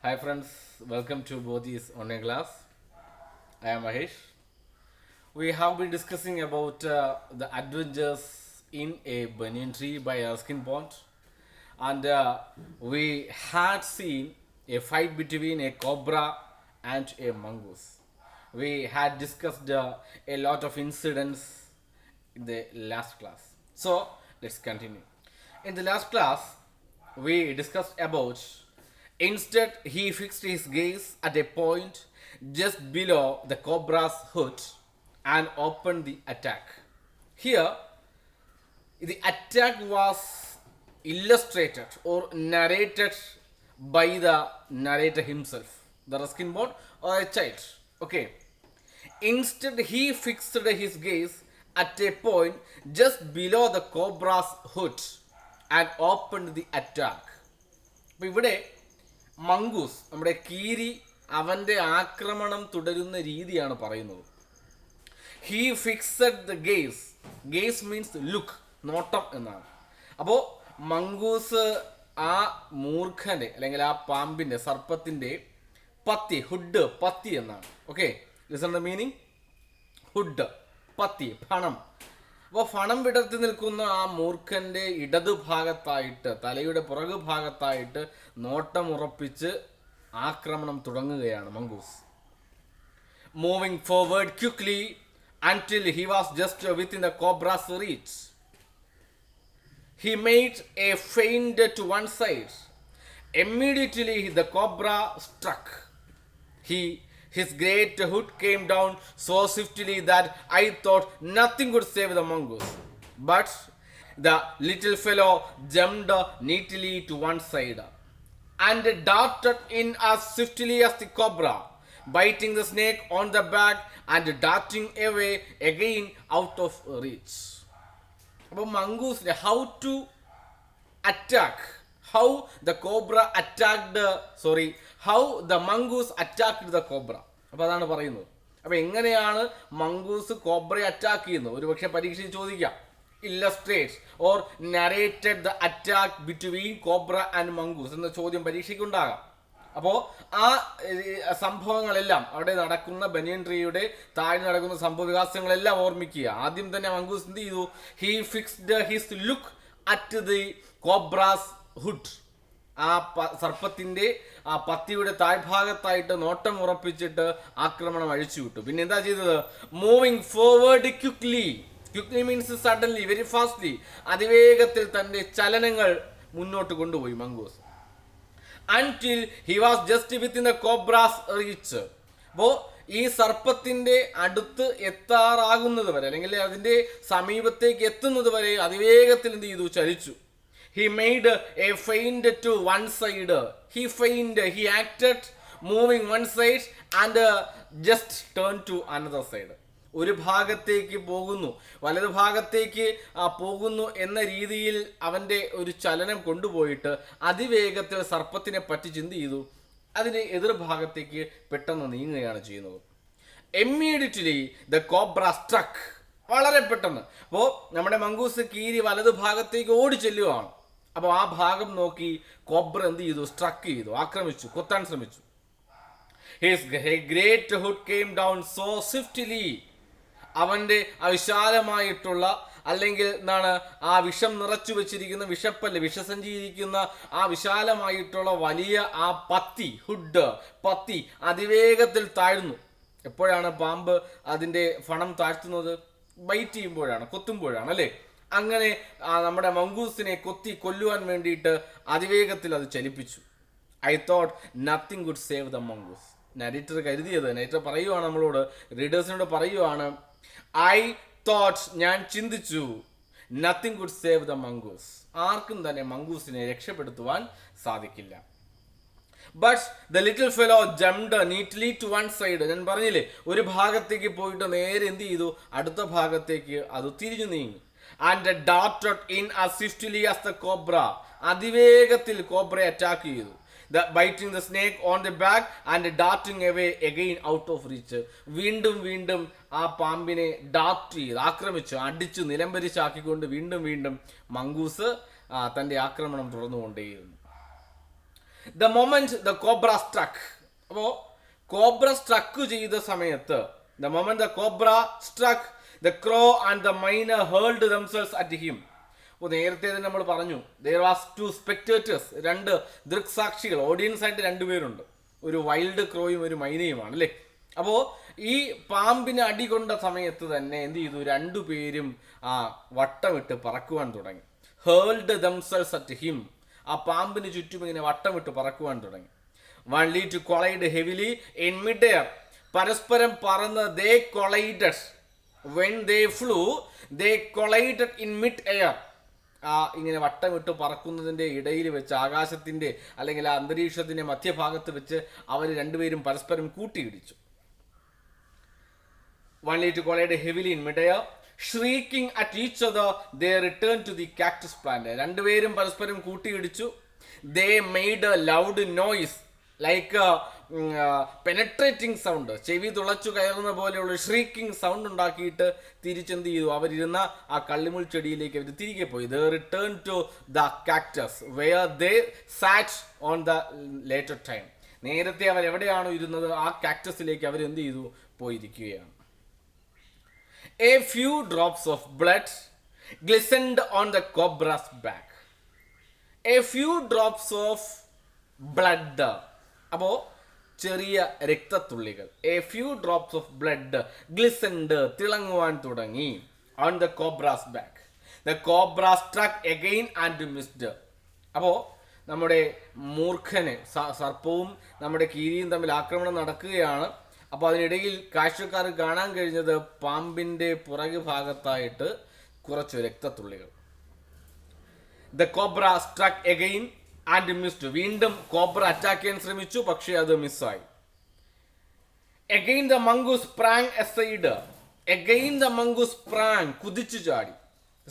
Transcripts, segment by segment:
Hi friends, welcome to Bodhi's online class. I am Mahesh. We have been discussing about the adventures in a banyan tree by Erskine Pond, and we had seen a fight between a cobra and a mongoose. We had discussed a lot of incidents in the last class. So let's continue. In the last class, we discussed about instead he fixed his gaze at a point just below the cobra's hood and opened the attack. Here, the attack was illustrated or narrated by the narrator himself, the Ruskin bond or a child. Okay. Instead, he fixed his gaze at a point just below the cobra's hood and opened the attack. അപ്പോൾ ഇവിടെ mongoose നമ്മുടെ കീരി അവൻ്റെ ആക്രമണം തുടരുന്ന രീതിയാണ് പറയുന്നത്. He fixed the guys. Guys means look, നോട്ടം എന്നാണ്. അപ്പോൾ മംഗൂസ് ആ മൂർഖൻ്റെ അല്ലെങ്കിൽ ആ പാമ്പിൻ്റെ സർപ്പത്തിൻ്റെ പത്തി, ഹുഡ്, പത്തി എന്നാണ്. Okay, listen the meaning. Hood, പത്തി, ഫണം. അപ്പോൾ ഫണം വിടർത്തി നിൽക്കുന്ന ആ മൂർഖൻ്റെ ഇടതുഭാഗത്തായിട്ട്, തലയുടെ പുറകു ഭാഗത്തായിട്ട് നോട്ടമുറപ്പിച്ച് ആക്രമണം തുടങ്ങുകയാണ് mongoose. Moving forward quickly until he was just within the cobra's reach. He made a feint to one side. Immediately the cobra struck. His great hood came down so swiftly that I thought nothing could save the mongoose. But the little fellow jumped neatly to one side and darted in as swiftly as the cobra, biting the snake on the back and darting away again out of reach. അപ്പോൾ മംഗൂസിന് how to attack, how the cobra attacked, how the mongoose attacked the cobra. അപ്പോൾ അതാണ് പറയുന്നത്. അപ്പോൾ എങ്ങനെയാണ് mongoose കോബ്രയെ attack ചെയ്യുന്നത്? ഒരു പക്ഷേ പരീക്ഷയിൽ ചോദിക്കാം. Illustrate or narrated the attack between cobra and mongoose എന്ന ചോദ്യം പരീക്ഷയ്ക്ക് ഉണ്ടാകാം. അപ്പോൾ ആ സംഭവങ്ങളെല്ലാം, അവിടെ നടക്കുന്ന ബനിയൻ ട്രീയുടെ താഴെ നടക്കുന്ന സംഭവ വികാസങ്ങളെല്ലാം ഓർമ്മിക്കുക. ആദ്യം തന്നെ മംഗൂസ് എന്ത് ചെയ്തു? He fixed his look at the cobras hood. ആ സർപ്പത്തിന്റെ ആ പത്തിയുടെ താഴ്ഭാഗത്തായിട്ട് നോട്ടം ഉറപ്പിച്ചിട്ട് ആക്രമണം അഴിച്ചുവിട്ടു. പിന്നെ എന്താ ചെയ്തത്? Moving forward quickly. Quickly means suddenly, very fastly. അതിവേഗത്തിൽ തന്റെ ചലനങ്ങൾ മുന്നോട്ട് കൊണ്ടുപോയി mongoose. until he was just within the cobra's reach. അപ്പോൾ ഈ സർപ്പത്തിന്റെ അടുത്ത് എത്താറാകുന്നത് വരെ, അല്ലെങ്കിൽ അതിന്റെ സമീപത്തേക്ക് എത്തുന്നത് വരെ അതിവേഗത്തിൽ എന്ത് ചെയ്തു? ചലിച്ചു. he made a feint to one side. he acted moving one side and just turned to another side. ഒരു ഭാഗത്തേക്ക് പോകുന്നു, വലതു ഭാഗത്തേക്ക് പോകുന്നു എന്ന രീതിയിൽ അവൻ്റെ ഒരു ചലനം കൊണ്ടുപോയിട്ട് അതിവേഗത്തിൽ സർപ്പത്തിനെ പറ്റി ചിന്ത ചെയ്തു അതിന് എതിർഭാഗത്തേക്ക് പെട്ടെന്ന് നീങ്ങുകയാണ് ചെയ്യുന്നത്. Immediately the cobra സ്ട്രക്ക്. വളരെ പെട്ടെന്ന്. അപ്പോൾ നമ്മുടെ മംഗൂസ് കീരി വലതു ഭാഗത്തേക്ക് ഓടി ചെല്ലുകയാണ്. അപ്പോൾ ആ ഭാഗം നോക്കി കോബ്ര എന്ത് ചെയ്തു? സ്ട്രക്ക് ചെയ്തു, ആക്രമിച്ചു, കൊത്താൻ ശ്രമിച്ചു. His great hood came down so swiftly. അവൻ്റെ വിശാലമായിട്ടുള്ള, അല്ലെങ്കിൽ എന്താണ്, ആ വിഷം നിറച്ചു വെച്ചിരിക്കുന്ന വിഷപ്പല്ല്, വിഷസഞ്ചിയിരിക്കുന്ന ആ വിശാലമായിട്ടുള്ള വലിയ ആ പത്തി, ഹുഡ്, പത്തി അതിവേഗത്തിൽ താഴ്ന്നു. എപ്പോഴാണ് പാമ്പ് അതിൻ്റെ ഫണം താഴ്ത്തുന്നത്? ബൈറ്റ് ചെയ്യുമ്പോഴാണ്, കൊത്തുമ്പോഴാണ്, അല്ലേ? അങ്ങനെ നമ്മുടെ മംഗൂസിനെ കൊത്തി കൊല്ലുവാൻ വേണ്ടിയിട്ട് അതിവേഗത്തിൽ അത് ചലിപ്പിച്ചു. I thought nothing could save the mongoose. Narrator കരുതിയത്, നരേറ്റർ പറയുവാണ് നമ്മളോട്, റീഡേഴ്സിനോട് പറയുവാണ്, ഐ തോട്ട്, ഞാൻ ചിന്തിച്ചു, nothing could save the mongoose, ആർക്കും തന്നെ മംഗൂസിനെ രക്ഷപ്പെടുത്തുവാൻ സാധിക്കില്ല. But the little fellow jumped neatly to one side. ഞാൻ പറഞ്ഞില്ലേ, ഒരു ഭാഗത്തേക്ക് പോയിട്ട് നേരെ എന്ത് ചെയ്തു? അടുത്ത ഭാഗത്തേക്ക് അത് തിരിഞ്ഞു നീങ്ങി. And darted in as swiftly as the cobra. അതിവേഗത്തിൽ കോബ്രയെ അറ്റാക്ക് ചെയ്തു. Biting the snake on the back and darting away again out of reach. വീണ്ടും വീണ്ടും ആ പാമ്പിനെ ഡാർട്ട് ചെയ്ത് ആക്രമിച്ചു, അടിച്ചു നിലംപരിച്ചാക്കിക്കൊണ്ട് വീണ്ടും വീണ്ടും മംഗൂസ് തൻ്റെ ആക്രമണം തുടർന്നുകൊണ്ടേയിരുന്നു. The moment the cobra struck, അപ്പോൾ കോബ്ര സ്ട്രക്ക് ചെയ്ത സമയത്ത്, the moment the cobra struck, the crow and the myna hurled themselves at him. അപ്പോൾ നേരത്തെ തന്നെ നമ്മൾ പറഞ്ഞു, there was two spectators, രണ്ട് ദൃക്സാക്ഷികൾ, ഓഡിയൻസ് ആയിട്ട് രണ്ടുപേരുണ്ട്, ഒരു വൈൽഡ് ക്രോയും ഒരു മൈനയുമാണ് അല്ലേ. അപ്പോൾ ഈ പാമ്പിന് അടി കൊണ്ട സമയത്ത് തന്നെ എന്ത് ചെയ്തു, രണ്ടുപേരും ആ വട്ടമിട്ട് പറക്കുവാൻ തുടങ്ങി. ഹേൾഡ് ദംസെൽസ് അറ്റ് ഹിം, ആ പാമ്പിന് ചുറ്റും ഇങ്ങനെ വട്ടമിട്ട് പറക്കുവാൻ തുടങ്ങി. വൺ ലീ two collided heavily in mid air, പരസ്പരം പറന്ന് they collided. When they flew they collided in mid air. ആ ഇങ്ങനെ വട്ടമിട്ട് പറക്കുന്നതിൻ്റെ ഇടയിൽ വെച്ച്, ആകാശത്തിൻ്റെ അല്ലെങ്കിൽ ആ അന്തരീക്ഷത്തിൻ്റെ മധ്യഭാഗത്ത് വെച്ച് അവർ രണ്ടുപേരും പരസ്പരം കൂട്ടിയിടിച്ചു. One lay to collide heavily in midair, shrieking at each other, they returned to the cactus plant. രണ്ടുപേരും പരസ്പരം കൂട്ടിയിടിച്ചു. They made a loud noise like a penetrating sound, ചെവി തുളച്ചു കയറുന്ന പോലെയുള്ള ഷ്രീക്കിംഗ് സൗണ്ട് ഉണ്ടാക്കിയിട്ട് തിരിച്ചെന്ത് ചെയ്തു, അവരിരുന്ന ആ കള്ളിമുൾ ചെടിയിലേക്ക് അവർ തിരികെ പോയി. They returned to the cactus where they sat on the later time. നേരത്തെ അവർ എവിടെയാണോ ഇരുന്നത് ആ കാക്ടസിലേക്ക് അവർ എന്ത് ചെയ്തു, പോയിരിക്കുകയാണ്. A few drops of blood glistened on the cobra's back. A few drops of blood. അപ്പോൾ ചെറിയ രക്തത്തുള്ളികൾ. A few drops of blood glistened, തിളങ്ങുവാൻ തുടങ്ങി. On the cobra's back. The cobra struck again and missed. അപ്പോൾ നമ്മുടെ മൂർഖന്, സർപ്പവും നമ്മുടെ കീരിയും തമ്മിൽ ആക്രമണം നടക്കുകയാണ്. അപ്പോൾ അതിനിടയിൽ കാഴ്ചക്കാർ കാണാൻ കഴിഞ്ഞത് പാമ്പിൻ്റെ പുറകു ഭാഗത്തായിട്ട് കുറച്ച് രക്തത്തുള്ളികൾ. The cobra struck again and missed. വീണ്ടും കോബ്ര അറ്റാക്ക് ചെയ്യാൻ ശ്രമിച്ചു, പക്ഷേ അത് മിസ്സായി. Again the mongoose sprang aside. Again the mongoose sprang, കുതിച്ചു ചാടി.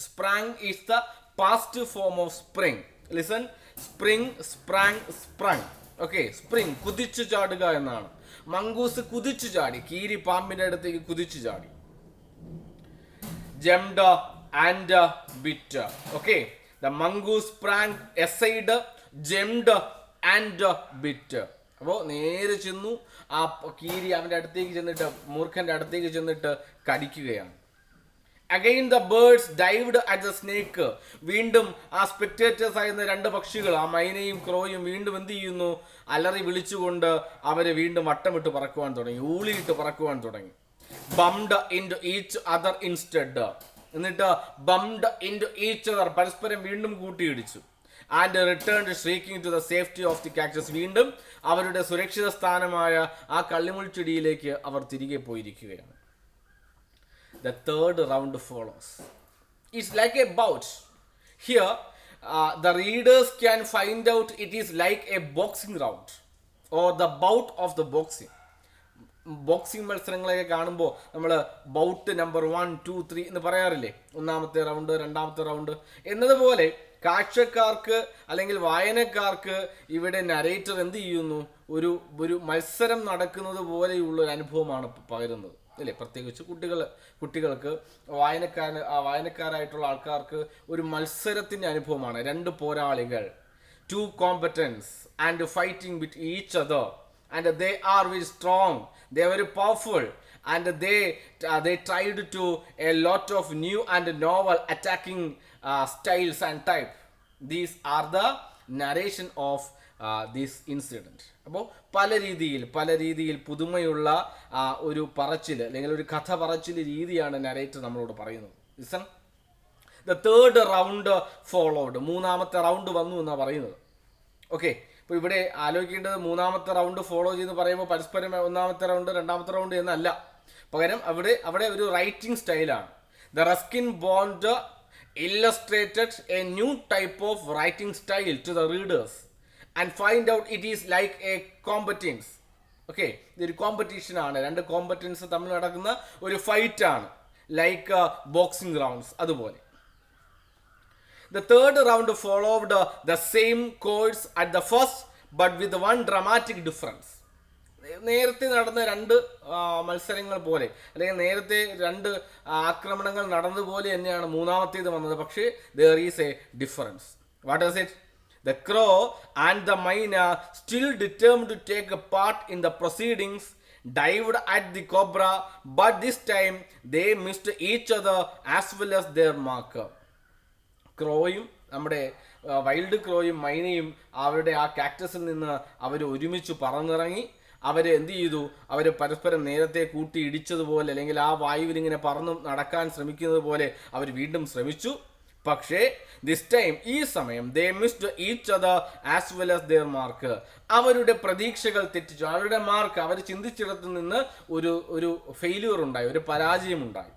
Sprang is the past form of spring. Listen, spring, sprang, sprung. Okay, spring കുതിച്ചു ചാടുക എന്നാണ്. മംഗൂസ് കുതിച്ചു ചാടി, കീരി പാമ്പിന്റെ അടുത്തേക്ക് കുതിച്ചു ചാടി. Jumped and bit. Okay, the mongoose sprang aside, jumped and bit. അപ്പോൾ നേരെ ചെന്നു, ആ കീരി അവന്റെ അടുത്തേക്ക് ചെന്നിട്ട്, മൂർഖന്റെ അടുത്തേക്ക് ചെന്നിട്ട് കടിക്കുകയാണ്. Again the birds dived at the snake. വീണ്ടും ആ സ്പെക്ടേറ്റേഴ്സ് ആയിരുന്ന രണ്ട് പക്ഷികൾ, ആ മൈനയും ക്രോയും വീണ്ടും എന്ത് ചെയ്യുന്നു, അലറി വിളിച്ചുകൊണ്ട് അവര് വീണ്ടും വട്ടമിട്ട് പറക്കുവാൻ തുടങ്ങി, ഊളിയിട്ട് പറക്കുവാൻ തുടങ്ങി. Bumped into each other instead. എന്നിട്ട് bumped into each other, പരസ്പരം വീണ്ടും കൂട്ടിയിടിച്ചു. And returned shrieking to the safety of the cactus. വീണ്ടും അവരുടെ സുരക്ഷിത സ്ഥാനമായ ആ കള്ളിമുൾ ചെടിയിലേക്ക് അവർ തിരികെ പോയിരിക്കുകയാണ്. The third round follows. It's like a bout. Here, the readers can find out it is like a boxing round or the bout of the boxing. Boxing മത്സരങ്ങളൊക്കെ കാണുമ്പോൾ നമ്മൾ bout number 1, 2, 3 എന്ന് പറയാറില്ലേ, ഒന്നാമത്തെ റൗണ്ട്, രണ്ടാമത്തെ റൗണ്ട് എന്നതുപോലെ കാഴ്ചക്കാർക്ക് അല്ലെങ്കിൽ വായനക്കാർക്ക് ഇവിടെ നരേറ്റർ എന്ത് ചെയ്യുന്നു, ഒരു മത്സരം നടക്കുന്നത് പോലെയുള്ള ഒരു അനുഭവമാണ് പകരുന്നത് അല്ലേ. പ്രത്യേകിച്ച് കുട്ടികൾക്ക് വായനക്കാരായിട്ടുള്ള ആൾക്കാർക്ക് ഒരു മത്സരത്തിൻ്റെ അനുഭവമാണ്. രണ്ട് പോരാളികൾ, two combatants and fighting with each other, and they are very strong, they are very powerful, and they tried to a lot of new and novel attacking styles and type. These are the narration of this incident. അപ്പോൾ പല രീതിയിൽ പുതുമയുള്ള ഒരു പറച്ചിൽ അല്ലെങ്കിൽ ഒരു കഥ പറച്ചിൽ രീതിയാണ് നരേറ്റർ നമ്മളോട് പറയുന്നത്. Listen, the third round followed. മൂന്നാമത്തെ റൗണ്ട് വന്നു എന്നാണ് പറയുന്നത്. ഓക്കെ, അപ്പോൾ ഇവിടെ ആലോചിക്കേണ്ടത് മൂന്നാമത്തെ റൗണ്ട് ഫോളോ ചെയ്ത് പറയുമ്പോൾ പരസ്പരം ഒന്നാമത്തെ റൗണ്ട് രണ്ടാമത്തെ റൗണ്ട് എന്നല്ല, പകരം അവിടെ ഒരു റൈറ്റിംഗ് സ്റ്റൈലാണ്. The Ruskin bond illustrated a new type of writing style to the readers and find out it is like a competence. Okay, ഇതൊരു കോമ്പറ്റീഷൻ ആണ്, രണ്ട് കോമ്പറ്റൻസ് തമ്മിൽ നടക്കുന്ന ഒരു ഫൈറ്റ് ആണ്, ലൈക്ക് ബോക്സിംഗ് റൗണ്ട്സ് അതുപോലെ. The third round followed the same course at the first but with one dramatic difference. നേരത്തെ നടന്ന രണ്ട് മത്സരങ്ങൾ പോലെ അല്ലെങ്കിൽ നേരത്തെ രണ്ട് ആക്രമണങ്ങൾ നടന്നതുപോലെ തന്നെയാണ് മൂന്നാമത്തേത് വന്നത്. പക്ഷേ there is a difference. What is it? The crow and the myna, still determined to take a part in the proceedings, dived at the cobra, but this time they missed each other as well as their mark. ക്രോയും നമ്മുടെ wild ക്രോയും മൈനയും അവരുടെ ആ കാക്ടസിൽ നിന്ന് അവർ ഒരുമിച്ച് പറന്നിറങ്ങി. അവർ എന്ത് ചെയ്തു? അവർ പരസ്പരം നേരത്തെ കൂട്ടി ഇടിച്ചതുപോലെ, അല്ലെങ്കിൽ ആ വായുവിൽ ഇങ്ങനെ പറന്ന് നടക്കാൻ ശ്രമിക്കുന്നത് പോലെ അവർ വീണ്ടും ശ്രമിച്ചു. പക്ഷേ ദിസ് ടൈം, ഈ സമയം, they missed each other as well as their mark. അവരുടെ പ്രതീക്ഷകൾ തെറ്റിച്ചു. അവരുടെ മാർക്ക്, അവർ ചിന്തിച്ചിടത്തു നിന്ന് ഒരു ഫെയിലിയർ ഉണ്ടായി, ഒരു പരാജയമുണ്ടായി.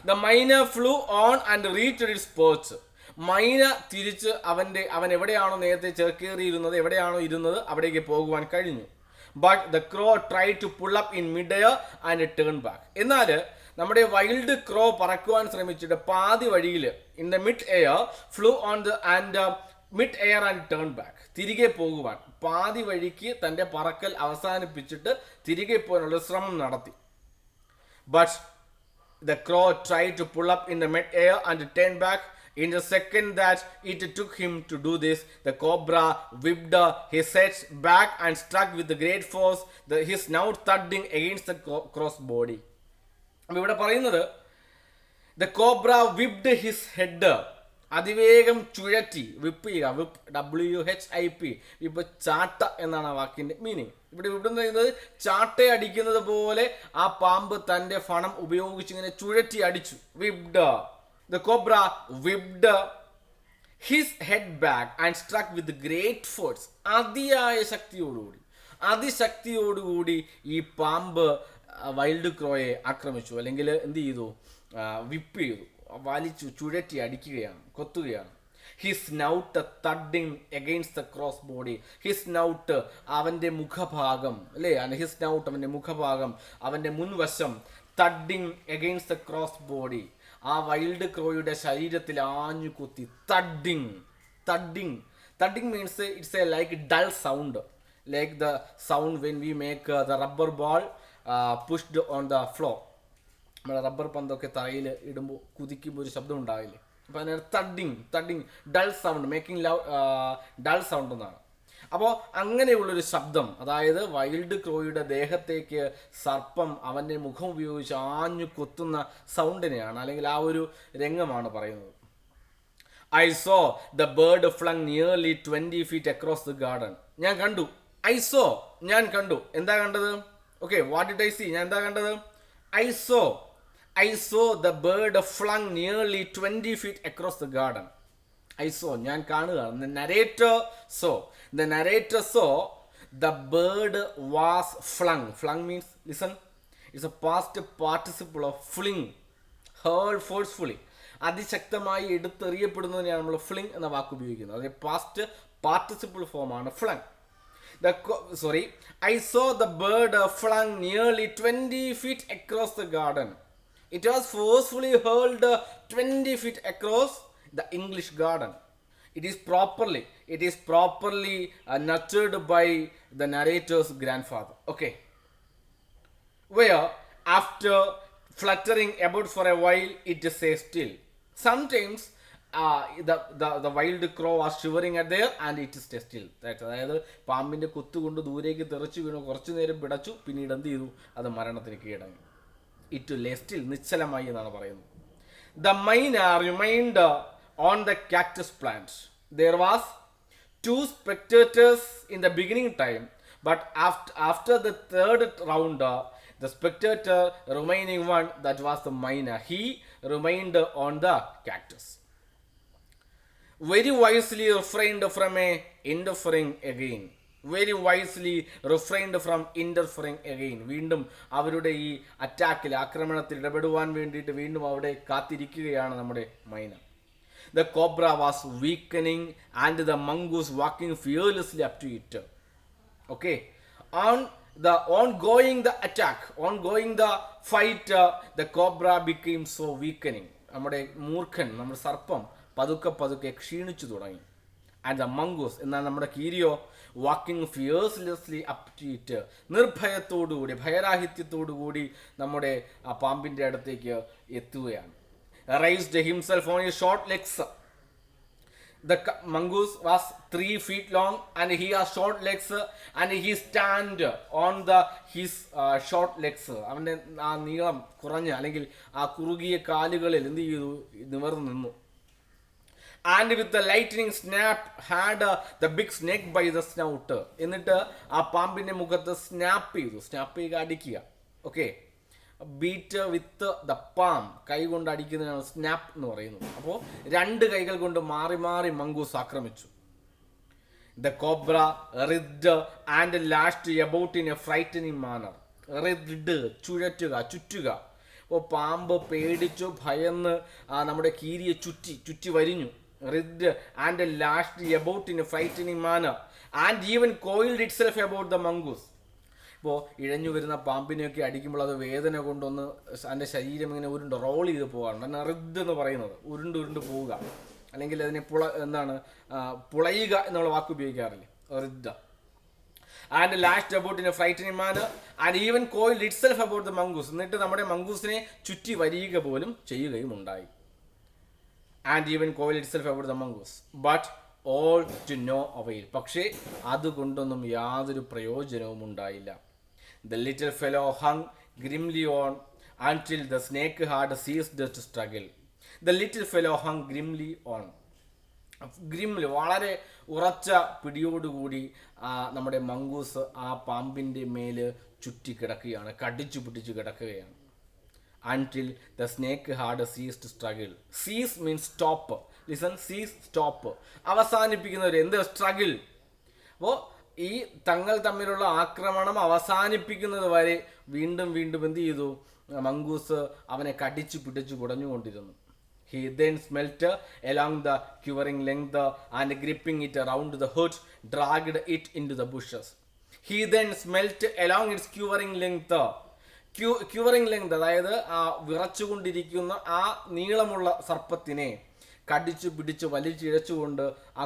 The myna flew on and reached its perch. മൈന തിരിച്ച് അവൻ എവിടെയാണോ നേരത്തെ ചേക്കേറിയിരുന്നത്, എവിടെയാണോ ഇരുന്നത്, അവിടേക്ക് പോകുവാൻ കഴിഞ്ഞു. But the crow try to pull up in mid air and turn back. എന്നാൽ നമ്മുടെ വൈൽഡ് ക്രോ പറക്കുവാൻ ശ്രമിച്ചിട്ട് പാതി വഴിയിൽ, in the mid air flew on the and mid air and turn back, തിരികെ പോകുവാൻ പാതി വഴിക്ക് തൻ്റെ പറക്കൽ അവസാനിപ്പിച്ചിട്ട് തിരികെ പോകാനുള്ള ശ്രമം നടത്തി. But the crow tried to pull up in the mid-air and turn back. In the second that it took him to do this, the cobra whipped his head back and struck with the great force, his snout thudding against the crow's body. അപ്പോൾ ഇവിടെ പറയുന്നത്, the cobra whipped his head, അതിവേഗം ചുഴറ്റി, whip ചെയ്യുക, WHIP, whip, ചാട്ട എന്നാണ് ആ വാക്കിന്റെ meaning. ഇവിടെ എന്ന് പറയുന്നത് ചാട്ട അടിക്കുന്നത് പോലെ ആ പാമ്പ് തന്റെ ഫണം ഉപയോഗിച്ച് ഇങ്ങനെ ചുഴറ്റി അടിച്ചു. Whipped, the cobra whipped his head back and സ്ട്രക്ക് with great force. അതിയായ അതിശക്തിയോടുകൂടി ഈ പാമ്പ് വൈൽഡ് ക്രോയെ ആക്രമിച്ചു, അല്ലെങ്കിൽ എന്ത് ചെയ്തു? വിപ്പ് ചെയ്തു, വലിച്ചു, ചുഴറ്റി അടിക്കുകയാണ്, കൊത്തുകയാണ്. His snout thudding against the crow's body. His snout, അവൻ്റെ മുഖഭാഗം, അല്ലേ? ഹിസ് സ്നൗട്ട്, അവൻ്റെ മുഖഭാഗം, അവൻ്റെ മുൻവശം, thudding against the crow's body, ആ വൈൽഡ് ക്രോയുടെ ശരീരത്തിൽ ആഞ്ഞു കുത്തി. Thudding means it's a like dull sound, like the sound when we make the rubber ball pushed on the floor. നമ്മുടെ റബ്ബർ പന്തൊക്കെ തറയിൽ ഇടുമ്പോൾ കുതിക്കുമ്പോൾ ഒരു ശബ്ദം ഉണ്ടാവില്ലേ? അപ്പോൾ അതിനാണ് thudding, dull sound, making dull sound എന്നാണ്. അപ്പോൾ അങ്ങനെയുള്ളൊരു ശബ്ദം, അതായത് വൈൽഡ് ക്രോയുടെ ദേഹത്തേക്ക് സർപ്പം അവൻ്റെ മുഖം ഉപയോഗിച്ച് ആഞ്ഞു കൊത്തുന്ന സൗണ്ടിനെയാണ്, അല്ലെങ്കിൽ ആ ഒരു രംഗമാണ് പറയുന്നത്. I saw the bird flung nearly 20 feet across the garden. ഞാൻ കണ്ടു. ഞാൻ കണ്ടു. എന്താ കണ്ടത്? Okay, what did I see? ഞാൻ എന്താ കണ്ടത്? I saw the bird flung nearly 20 feet across the garden. ഞാൻ കാണുകയാണ്. The narrator saw the bird was flung. Flung means, listen, it's a past participle of fling, hurled forcefully. അതിശക്തമായി എടുത്തെറിയപ്പെടുന്നതിനെയാണ് നമ്മൾ fling എന്ന വാക്ക് ഉപയോഗിക്കുന്നത്. അത് പാസ്റ്റ് പാർട്ടിസിപ്പിൾ ഫോമാണ് flung. I saw the bird flung nearly 20 feet across the garden. It was forcefully hurled 20 feet across the English garden. It is properly nurtured by the narrator's grandfather. Okay. Where after fluttering about for a while, it says still. Sometimes the wild crow was shivering at there and it stays still. അതായത് പാമ്പിന്റെ കുത്തുകൊണ്ട് ദൂരേക്ക് തെറിച്ചു വീണു, കുറച്ചു നേരം പിടച്ചു, പിന്നീട് എന്ത് ചെയ്തു? അത് മരണത്തിന് കീഴടങ്ങി. ഇറ്റ് ലേ സ്റ്റിൽ, നിശ്ചലമായി എന്നാണ് പറയുന്നത്. The myna remained on the cactus plant. There was 2 spectators in the beginning time, but after the third round, the spectator remaining one, that was the myna, he remained on the cactus. Very wisely refrained from interfering again. വീണ്ടും അവരുടെ ഈ അറ്റാക്കിൽ, ആക്രമണത്തിൽ ഇടപെടുവാൻ വേണ്ടിയിട്ട് വീണ്ടും അവിടെ കാത്തിരിക്കുകയാണ് നമ്മുടെ മൈന. The cobra was weakening and the mongoose walking fearlessly up to it. Okay. Ongoing the fight, the cobra became so weakening. നമ്മുടെ സർപ്പം പതുക്കെ ക്ഷീണിച്ചു തുടങ്ങി. And the mongoose, എന്നാൽ നമ്മുടെ കീരിയോ, വാക്കിംഗ് ഫിയേഴ്സ്ലെസ്ലി അപ് ടു ഇറ്റ്, നിർഭയത്തോടുകൂടി, ഭയരാഹിത്യത്തോടുകൂടി നമ്മുടെ ആ പാമ്പിൻ്റെ അടുത്തേക്ക് എത്തുകയാണ്. Raised himself on his short legs The mongoose was 3 feet long and he has short legs and he stand on his short legs. അവൻ്റെ ആ നീളം കുറഞ്ഞ അല്ലെങ്കിൽ ആ കുറുകിയ കാലുകളിൽ എന്ത് ചെയ്തു, നിവർന്നു നിന്നു. And with the lightning snap had the big snake by the snout. എന്നിട്ട് ആ പാമ്പിന്റെ മുഖത്ത് സ്നാപ്പ് ചെയ്തു. സ്നാപ്പ് ചെയ്യുക, അടിക്കുക. Okay, beat with the palm, കൈ കൊണ്ട് അടിക്കുന്നതിനാണ് സ്നാപ്പ് എന്ന് പറയുന്നത്. അപ്പോൾ 2 കൈകൾ കൊണ്ട് മാറി മാറി മംഗൂസ് ആക്രമിച്ചു. The cobra writhed and lashed about in a frightening manner. Writhed ചുറ്റുക. അപ്പോൾ പാമ്പ് പേടിച്ചു, ഭയന്ന് നമ്മുടെ കീരിയെ ചുറ്റി വരിഞ്ഞു. Writhed and lashed about in a frightening manner and even coiled itself about the mongoose. ഇപ്പോൾ ഇഴഞ്ഞു വരുന്ന പാമ്പിനെയൊക്കെ അടിക്കുമ്പോൾ അത് വേദന കൊണ്ടൊന്ന് അതിൻ്റെ ശരീരം ഇങ്ങനെ റോൾ ചെയ്ത് പോകാറുണ്ട്. അതിന് റിഡ് എന്ന് പറയുന്നത് ഉരുണ്ട് പോവുക, അല്ലെങ്കിൽ അതിനെ പുളയുക എന്നുള്ള വാക്ക് ഉപയോഗിക്കാറില്ലേ, writhed. And lashed about in a frightening manner and even coiled itself about the mongoose. എന്നിട്ട് നമ്മുടെ മംഗൂസിനെ ചുറ്റി വരിക പോലും ചെയ്യുകയും ഉണ്ടായി. And even coiled itself about the mongoose but all to no avail. പക്ഷേ അതുകൊണ്ടൊന്നും യാതൊരു പ്രയോജനവും ഉണ്ടായില്ല. The little fellow hung grimly on until the snake had ceased to struggle. The little fellow hung grimly on. Grimly, വളരെ ഉറച്ച പിടിയോടുകൂടി നമ്മുടെ mongoose ആ പാമ്പിൻ്റെ മേല് ചുറ്റി കിടക്കുകയാണ്, കടിച്ചു പിടിച്ച് കിടക്കുകയാണ്. Until the snake had ceased to struggle. Cease means stop. Listen, cease, stop. അവസാനിപ്പിക്കുന്നവർ എന്ത്, സ്ട്രഗിൾ. അപ്പോൾ ഈ തങ്ങൾ തമ്മിലുള്ള ആക്രമണം അവസാനിപ്പിക്കുന്നത് വരെ വീണ്ടും എന്ത് ചെയ്തു, മംഗൂസ് അവനെ കടിച്ചു പിടിച്ചു കുടഞ്ഞുകൊണ്ടിരുന്നു. He then smelt along the quivering length and gripping it around the hood, dragged it into the bushes. He then smelt along its quivering length. Quivering length, അതായത് ആ വിറച്ചുകൊണ്ടിരിക്കുന്ന ആ നീളമുള്ള സർപ്പത്തിനെ കടിച്ചു പിടിച്ച് വലിച്ചിഴച്ചുകൊണ്ട് ആ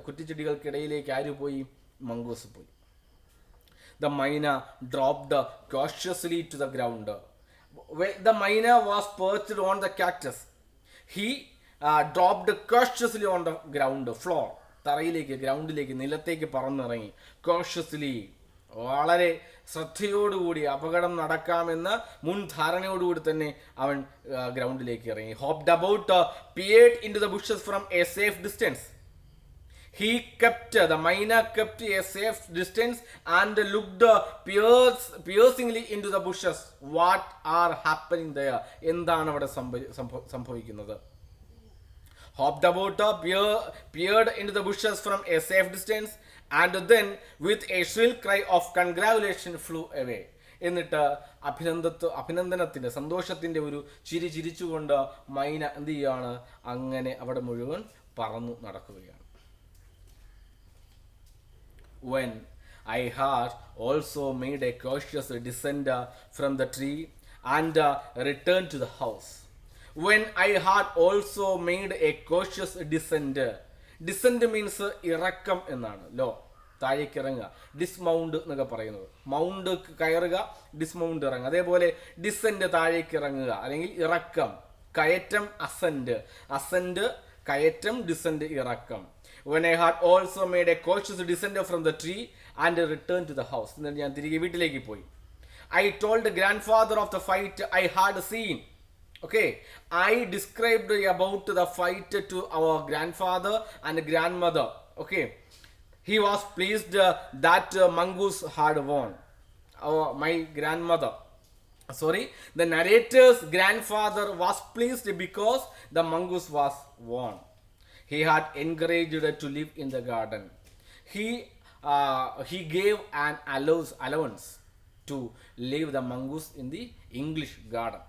കുറ്റിച്ചെടികൾക്കിടയിലേക്ക് ആര് പോയി, മംഗൂസ് പോയി. The myna dropped cautiously to the ground. The myna was perched on the cactus. He dropped cautiously on the ground floor. തറയിലേക്ക്, ഗ്രൗണ്ടിലേക്ക്, നിലത്തേക്ക് പറന്നിറങ്ങി. Cautiously, വളരെ ശ്രദ്ധയോടുകൂടി, അപകടം നടക്കാമെന്ന മുൻധാരണയോടുകൂടി തന്നെ അവൻ ഗ്രൗണ്ടിലേക്ക് ഇറങ്ങി. Hopped about, peered into the bushes from a safe distance. The myna kept a safe distance and looked piercingly into the bushes. What are happening there? എന്താണ് അവിടെ സംഭവിക്കുന്നത്? Hopped about, peered into the bushes from a safe distance and then with a shrill cry of congratulation flew away. എന്നിട്ട് അഭിനന്ദനത്തിൻ്റെ, സന്തോഷത്തിൻ്റെ ഒരു ചിരിച്ചുകൊണ്ട് മൈന എന്ത് ചെയ്യാണ്, അങ്ങനെ അവിടെ മുഴുവൻ പറന്നു നടക്കുകയാണ്. When I had also made a cautious descent from the tree and returned to the house. When I had also made a cautious descent. Descent means ഇറക്കം എന്നാണ്, ലോ, താഴേക്ക് ഇറങ്ങുക. ഡിസ്മൗണ്ട് എന്നൊക്കെ പറയുന്നത്, മൗണ്ട് കയറുക, ഡിസ്മൗണ്ട് ഇറങ്ങുക. അതേപോലെ ഡിസെൻഡ് താഴേക്ക് ഇറങ്ങുക അല്ലെങ്കിൽ ഇറക്കം, കയറ്റം അസെൻഡ് കയറ്റം, ഡിസെൻഡ് ഇറക്കം. When I had also made a cautious descent from the tree and returned to the house. എന്നിട്ട് ഞാൻ തിരികെ വീട്ടിലേക്ക് പോയി. I told the grandfather of the fight I had seen. Okay, I described about the fight to our grandfather and grandmother. Okay, he was pleased that mongoose had won. My grandmother, the narrator's grandfather was pleased because the mongoose was won. He had encouraged to live in the garden. He gave an allowance to leave the mongoose in the English garden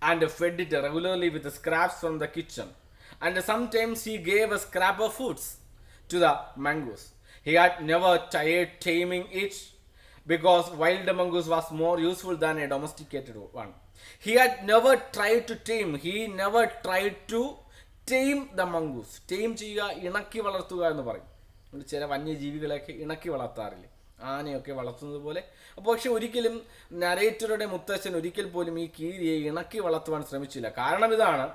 and fed it regularly with scraps from the kitchen. And sometimes he gave a scrap of foods to the mongoose. He had never tried taming it because wild mongoose was more useful than a domesticated one. He had never tried to tame. He never tried to tame the mongoose. Tame ചെയ്യുക, ഇണക്കി വളർത്തുക എന്ന് പറയും. ചില വന്യജീവികളെയൊക്കെ ഇണക്കി വളർത്താറില്ലേ, ആനയൊക്കെ വളർത്തുന്നത് പോലെ. അപ്പോൾ പക്ഷെ ഒരിക്കലും നരേറ്ററുടെ മുത്തച്ഛൻ ഒരിക്കൽ പോലും ഈ കീരിയെ ഇണക്കി വളർത്തുവാൻ ശ്രമിച്ചില്ല. കാരണം ഇതാണ്,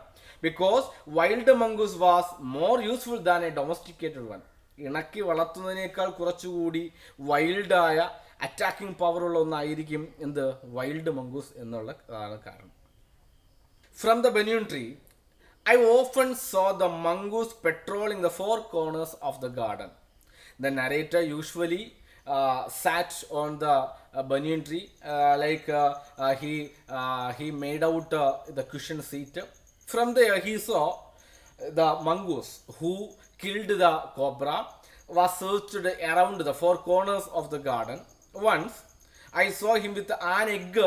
because wild mongoose was more useful than a domesticated one. ഇണക്കി വളർത്തുന്നതിനേക്കാൾ കുറച്ചുകൂടി വൈൽഡായ അറ്റാക്കിംഗ് പവറുള്ള ഒന്നായിരിക്കും എന്ത്, വൈൽഡ് മംഗൂസ് എന്നുള്ളതാണ് കാരണം. From the banian tree I often saw the mongoose patrolling the four corners of the garden. The narrator usually sat on the banyan tree, he made out the cushion seat. From there, he saw the mongoose who killed the cobra was searched around the four corners of the garden. Once, I saw him with an egg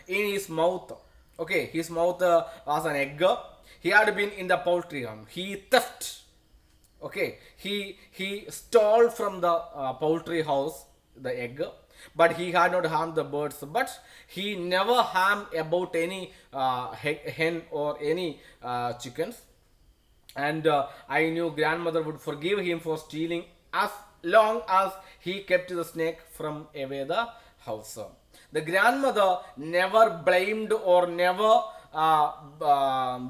in his mouth. Okay, his mouth was an egg. He had been in the poultry farm. He theft. Okay, he stole from the poultry house the egg, but he had not harmed the birds. But he never harmed about any hen or any chickens. And I knew grandmother would forgive him for stealing as long as he kept the snake from away the house. The grandmother never blamed or never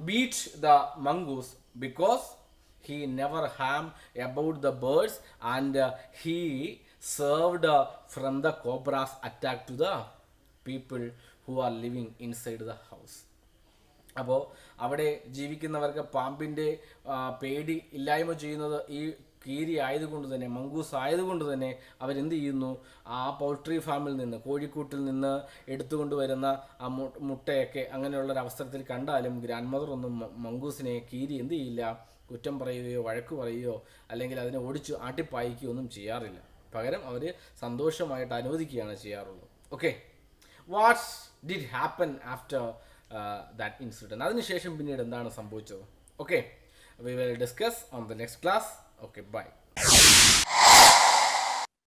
beat the mongoose because he never harmed about the birds, and he served from the cobra's attack to the people who are living inside the house. അപ്പോൾ അവിടെ ജീവിക്കുന്നവർക്ക് പാമ്പിൻ്റെ പേടി ഇല്ലായ്മ ചെയ്യുന്നത് ഈ കീരി ആയതുകൊണ്ട് തന്നെ, മംഗൂസ് ആയതുകൊണ്ട് തന്നെ അവരെന്ത് ചെയ്യുന്നു, ആ പൗൾട്രി ഫാമിൽ നിന്ന്, കോഴിക്കൂട്ടിൽ നിന്ന് എടുത്തുകൊണ്ട് വരുന്ന ആ മുട്ടയൊക്കെ അങ്ങനെയുള്ളൊരവസരത്തിൽ കണ്ടാലും ഗ്രാൻഡ് മദർ ഒന്നും മംഗൂസിനെ, കീരി എന്ത് ചെയ്യില്ല, കുറ്റം പറയുകയോ വഴക്ക് പറയുകയോ അല്ലെങ്കിൽ അതിനെ ഓടിച്ച് ആട്ടിപ്പായിക്കുകയോ ഒന്നും ചെയ്യാറില്ല. പകരം അവർ സന്തോഷമായിട്ട് അനുവദിക്കുകയാണ് ചെയ്യാറുള്ളത്. Okay, what's did happen after that incident? അതിനുശേഷം പിന്നീട് എന്താണ് സംഭവിച്ചത്? Okay, we will discuss on the next class. Okay, bye.